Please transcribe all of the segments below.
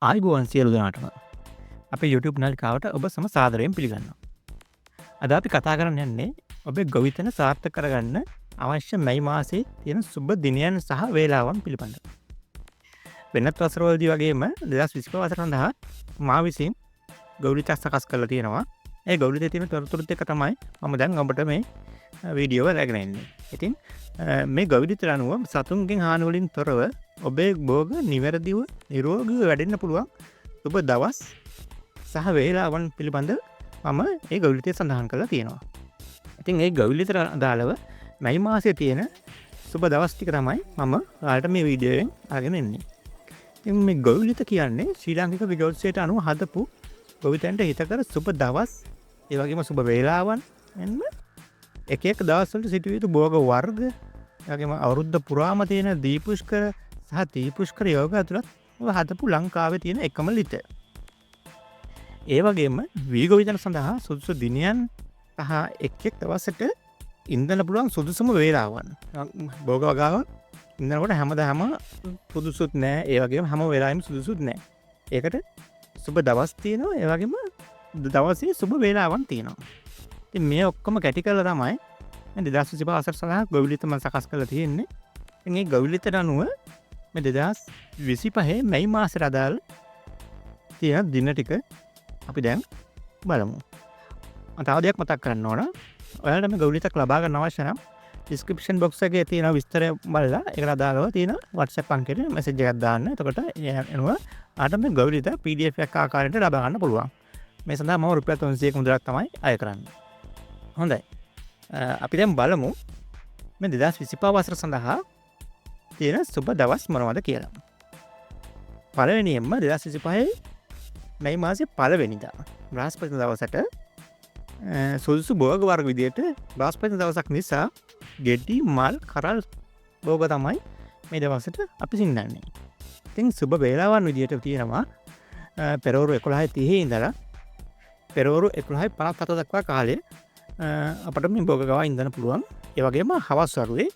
ආයුබෝවන් සියලු දෙනාටම අපේ YouTube නාලිකාවට ඔබ සම සාදරයෙන් පිළිගන්නවා. අද අපි කතා කරන්න යන්නේ ඔබේ ගොවිතැන සාර්ථක කරගන්න අවශ්‍ය මැයි මාසයේ තියෙන සුබ දිනයන් සහ වේලාවන් පිළිබඳව. වෙනත් වසරවලදී වගේම 2025 වසර සඳහා මා විසින් ගොවිතැනක් සකස් කරලා තියෙනවා. ඒ ගොවිතැනේ තියෙන තොරතුරුත් එක්ක තමයි මම දැන් ඔබට මේ වීඩියෝ එක අරගෙන එන්නේ. ඉතින් මේ ගොවිතැන අනුව සතුන්ගෙන් හානි වලින් තොරව ඔබේ භෝග නිවැරදිව නිරෝගීව වැඩෙන්න පුළුවන් සුබ දවස් සහ වේලාවන් පිළිබඳව මම ඒ ගොවිතැන සඳහන් කරලා තියෙනවා. ඉතින් ඒ ගොවිතැන අදාළව මැයි මාසයේ තියෙන සුබ දවස් ටික තමයි මම ඔයාලට මේ වීඩියෝවෙන් අරගෙන එන්නේ. ඉතින් මේ ගොවිතැන කියන්නේ ශ්‍රී ලාංකික විද්‍යාවේට අනුව හදපු ගොවිතැනට හිතකර සුබ දවස් ඒ වගේම සුබ වේලාවන් එන්න එක එක දවස්වලට සිදුවිය යුතු භෝග වර්ග ඒ වගේම අවුරුද්ද පුරාම තියෙන දීපුෂ්කර සහ දීපුෂ්කර යෝග ඇතුළත් හදපු ලංකාවේ තියෙන එකම ලිත. ඒ වගේම වී ගොවිතැන සඳහා සුදුසු දිනයන් සහ එක් එක් දවසට ඉන්ධන පුළුවන් සුදුසුම වේලාවන්. භෝග වගාවන් ඉන්ධනකොට හැමදාම සුදුසුත් නෑ. ඒ වගේම හැම වෙලාවෙම සුදුසුත් නෑ. ඒකට සුබ දවස් තියෙනවා. ඒ වගේම දවසේ සුබ වේලාවන් තියෙනවා. ඉතින් මේ ඔක්කොම කැටි කරලා තමයි මේ 2025 වසර සඳහා ගොවිතැන මම සකස් කරලා තියෙන්නේ. ඉතින් මේ ගොවිතැන අනුව මේ 2025 මැයි මාසයට අදාළ තියෙන දින ටික අපි දැන් බලමු. තව දෙයක් මතක් කරන්න ඕන. ඔයාලට මේ ගොවිතැනක් ලබා ගන්න අවශ්‍ය නම් description box එකේ තියෙන විස්තරය බලලා ඒකට අදාළව තියෙන WhatsApp අංකයට message එකක් දාන්න. එතකොට එනවා ආට මේ ගොවිතැන PDF එකක් ආකාරයට ලබා ගන්න පුළුවන්. මේ සඳහා මම රුපියල් 300ක මුදලක් තමයි අය කරන්නේ. හොඳයි. අපි දැන් බලමු මේ 2025 වසර සඳහා තියෙන සුබ දවස් මොනවද කියලා. පළවෙනියෙන්ම 2025 මැයි මාසේ පළවෙනිදා බ්‍රහස්පති දවසට සුදුසු භෝග වර්ග විදියට බ්‍රහස්පති දවසක් නිසා ගෙඩි මල් කරල් භෝග තමයි මේ දවසට අපි සින්නන්නේ. ඉතින් සුබ වේලාවන් විදියට තියෙනවා පෙරවරු 11:30 ඉඳලා පෙරවරු 11:57 දක්වා කාලය අපට මේ භෝග ගවා ඉඳන්න පුළුවන්. ඒ වගේම හවස් වරුවේ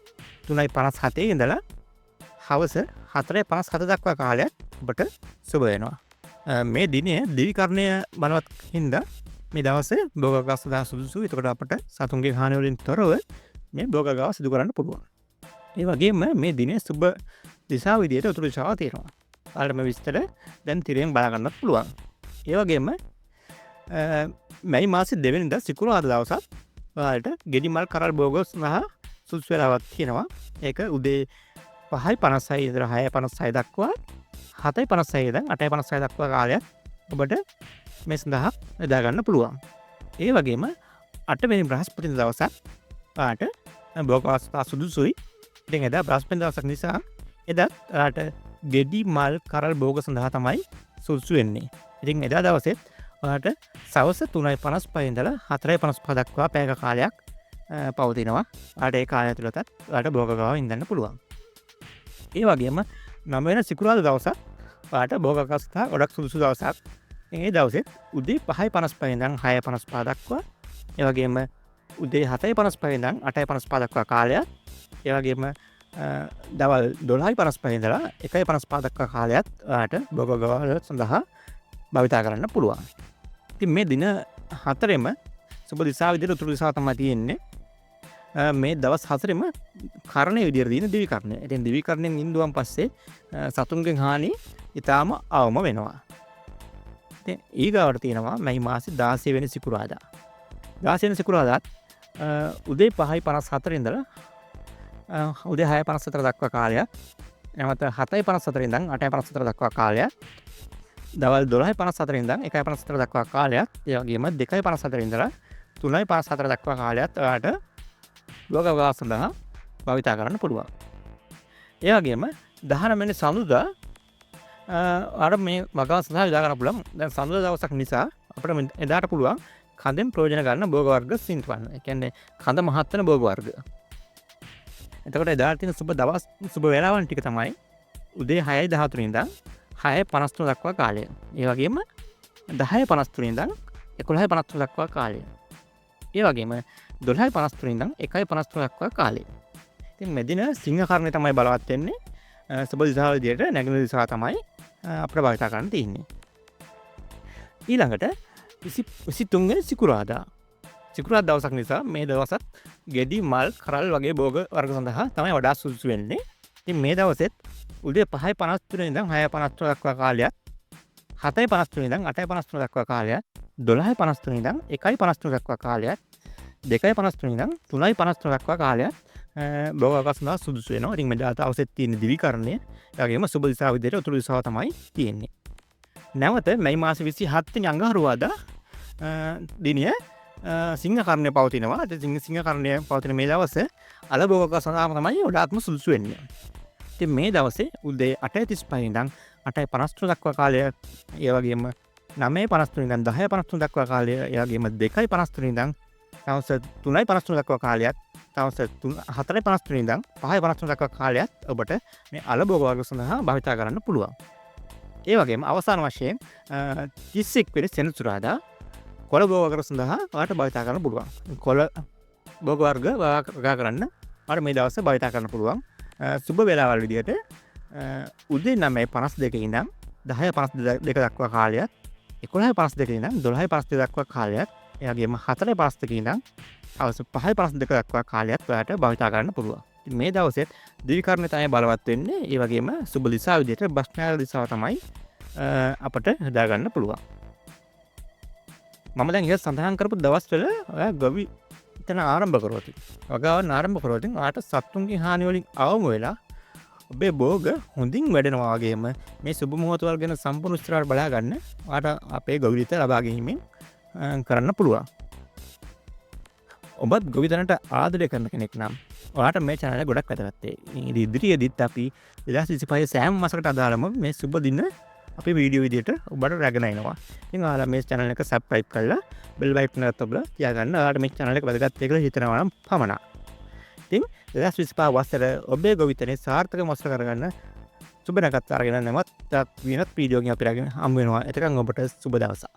3:57 ඉඳලා හවස 4:57 දක්වා කාලයක් ඔබට සුබ වෙනවා. මේ දිනය දිවිකරණය බලවත් හින්දා මේ දවසේ භෝග ගවා සඳහා සුදුසුයි. එතකොට අපට සතුන්ගේ හානි වලින් තොරව මේ භෝග ගවා සිදු කරන්න පුළුවන්. ඒ වගේම මේ දිනේ සුබ දිශාව විදියට උතුරු දිශාව තියෙනවා. ඔයාලට මේ විස්තර දැන් තිරයෙන් බලා ගන්නත් පුළුවන්. ඒ වගේම මැයි මාසේ දෙවෙනිදා සිකුරාදා දවසත් ඔයාලට ගෙඩි මල් කරල් භෝග සඳහා සුදුසු වෙලාවක් තියෙනවා. ඒක උදේ 5:56 ඉඳලා 6:56 දක්වා 7:56 ඉඳන් 8:56 දක්වා කාලයක් ඔබට මේ සඳහා යොදා ගන්න පුළුවන්. ඒ වගේම 8 වෙනි බ්‍රහස්පතින්දා දවසත් ඔයාලට භෝග අවස්ථා සුදුසුයි. ඉතින් එදා බ්‍රහස්පති දවසක් නිසා එදා ඔයාලට ගෙඩි මල් කරල් භෝග සඳහා තමයි සුදුසු වෙන්නේ. ඉතින් එදා දවසෙත් ඔයාලට සවස් 3:55 ඉඳලා 4:55 දක්වා පැයක කාලයක් පවතිනවා. ඔයාලට ඒ කාලය තුළත් ඔයාලට භෝග ගාව ඉඳන්න පුළුවන්. ඒ වගේම 9 වෙනි සිකුරාදා දවසත් ඔයාලට භෝග අවස්ථා ගොඩක් සුදුසු දවසක්. ඒ දවසෙත් උදේ 5:55 ඉඳන් 6:55 දක්වා ඒ වගේම උදේ 7:55 ඉඳන් 8:55 දක්වා කාලයක්. ඒ වගේම දවල් 12:55 ඉඳලා 1:55 දක්වා කාලයක් ඔයාලට භෝග ගාව සඳහා භාවිතා කරන්න පුළුවන්. ඉතින් මේ දින හතරෙම සුබ දිශාව විදිහට උතුරු දිශාව තමයි තියෙන්නේ. මේ දවස් හතරෙම කරණය විදිහට දින දිවි කරණය. ඉතින් දිවි කරණයෙන් ඉඳුවන් පස්සේ සතුන්ගෙන් හානි ඊටාම අවම වෙනවා. ඉතින් ඊගාවට තියෙනවා මැයි මාසේ 16 වෙනි සිකුරාදා. 16 වෙනි සිකුරාදාත් උදේ 5:54 ඉඳලා උදේ 6:54 දක්වා කාලයක්. නැවත 7:54 ඉඳන් 8:54 දක්වා කාලයක්. දවල් 12:54 ඉඳන් 1:54 දක්වා කාලයක්. ඒ වගේම 2:54 ඉඳලා 3:54 දක්වා කාලයක් ඔයාලට භෝග ගාව සඳහා භාවිතා කරන්න පුළුවන්. ඒ වගේම 19 වෙනි සඳුදා ඔයාලට මේ වගාව සඳහා යොදා ගන්න පුළුවන්. දැන් සඳුදා දවසක් නිසා අපිට එදාට පුළුවන් කඳෙන් ප්‍රයෝජන ගන්න භෝග වර්ග සින්තුවන්න. ඒ කියන්නේ කඳ මහත් වෙන භෝග වර්ග. එතකොට එදාට තියෙන සුබ දවස් සුබ වේලාවන් ටික තමයි උදේ 6:13 ඉඳන් 6:53 දක්වා කාලය. ඒ වගේම 10:53 ඉඳන් 11:53 දක්වා කාලය. ඒ වගේම 12:53 ඉඳන් 1:53 දක්වා කාලය. ඉතින් මේ දින සිංහ කර්ණය තමයි බලවත් වෙන්නේ. සුබ දිශාව විදියට නැගෙනහිර දිශාව තමයි අපිට භාවිතා කරන්න තියෙන්නේ. ඊළඟට 23 වෙනි සිකුරාදා. සිකුරාදා දවසක් නිසා මේ දවසත් ගෙඩි මල් කරල් වගේ භෝග වර්ග සඳහා තමයි වඩා සුදුසු වෙන්නේ. ඉතින් මේ දවසෙත් උදේ 5:53 ඉඳන් 6:53 දක්වා කාලයක්, 7:53 ඉඳන් 8:53 දක්වා කාලයක්, 12:53 ඉඳන් 1:53 දක්වා කාලයක්, 2:53 ඉඳන් 3:53 දක්වා කාලයක් භෝග වර්ග සඳහා සුදුසු වෙනවා. ඉතින් මේ දවසෙත් තියෙන දිවිකරණය, ඒ වගේම සුබ දිශාව විදිහට උතුරු දිශාව තමයි තියෙන්නේ. නැවත මැයි මාස 27 වෙනි අඟහරුවාදා දිනය සිංහ කර්ණය පවතිනවා. සිංහ කර්ණය පවතින මේ දවසේ අලභෝග සඳහා තමයි වඩාත්ම සුදුසු වෙන්නේ. ඉතින් මේ දවසේ උදේ 8:35 ඉඳන් 8:53 දක්වා කාලය, ඒ වගේම 9:53 ඉඳන් 10:53 දක්වා කාලය, ඒ වගේම 2:53 ඉඳන් තවස 3:53 දක්වා කාලයක්, තවස 4:53 ඉඳන් 5:53 දක්වා කාලයක් ඔබට මේ අලභෝග වර්ග සඳහා භාවිතා කරන්න පුළුවන්. ඒ වගේම අවසාන වශයෙන් 31 වෙනි සෙනසුරාදා කොළ භෝග වර්ග සඳහා ඔයාලට භාවිතා කරන්න පුළුවන්. කොළ භෝග වර්ග වගා කරන්න ඔයාලට මේ දවසේ භාවිතා කරන්න පුළුවන්. සුබ වේලාවල් විදියට උදේ 9:52 ඉඳන් 10:52 දක්වා කාලයක්, 11:52 ඉඳන් 12:52 දක්වා කාලයක්, ඒ වගේම 4:52 ඉඳන් අවස 5:52 දක්වා කාලයක් ඔයාලට භාවිතා කරන්න පුළුවන්. ඉතින් මේ දවසෙත් දිවිකරණය තමයි බලවත් වෙන්නේ. ඒ වගේම සුබ දිශාව විදියට බස්නාහිර දිශාව තමයි අපට හදා ගන්න පුළුවන්. මම දැන් ඉහළ සඳහන් කරපු දවස්වල ඔයා ගොවිතැන ආරම්භ කරොත්, වගාවන් ආරම්භ කරොත් ඔයාට සත්තුන්ගේ හානි වලින් අවම වෙලා ඔබේ භෝග හොඳින් වැඩෙනවා. වගේම මේ සුබ මොහොත වල ගැන සම්පූර්ණ විස්තරات බලා ගන්න ඔයාට අපේ ගොවිතැන ලබා ගැනීමෙන් කරන්න පුළුවන්. ඔබත් ගොවිතැනට ආදරය කරන කෙනෙක් නම් ඔයාට මේ channel එක ගොඩක් වැදගත් වෙයි. ඉදිරියේදීත් අපි 2025 සෑම මාසකට අදාළම මේ සුබ දින අපි වීඩියෝ විදියට ඔබට රැගෙන එනවා. ඉතින් ඔයාලා මේ channel එක subscribe කරලා bell icon එකත් ඔබලා තියාගන්න. ඔයාලට මේ channel එක වැදගත් වෙයි කියලා හිතනවා නම් පමණක්. ඉතින් 2025 වසර ඔබේ ගොවිතැනේ සාර්ථකව වසර කරගන්න සුබ නැකත් අරගෙන නැමත් වෙනත් වීඩියෝ එකකින් අපි රැගෙන හම්බ වෙනවා. එතකන් ඔබට සුබ දවසක්.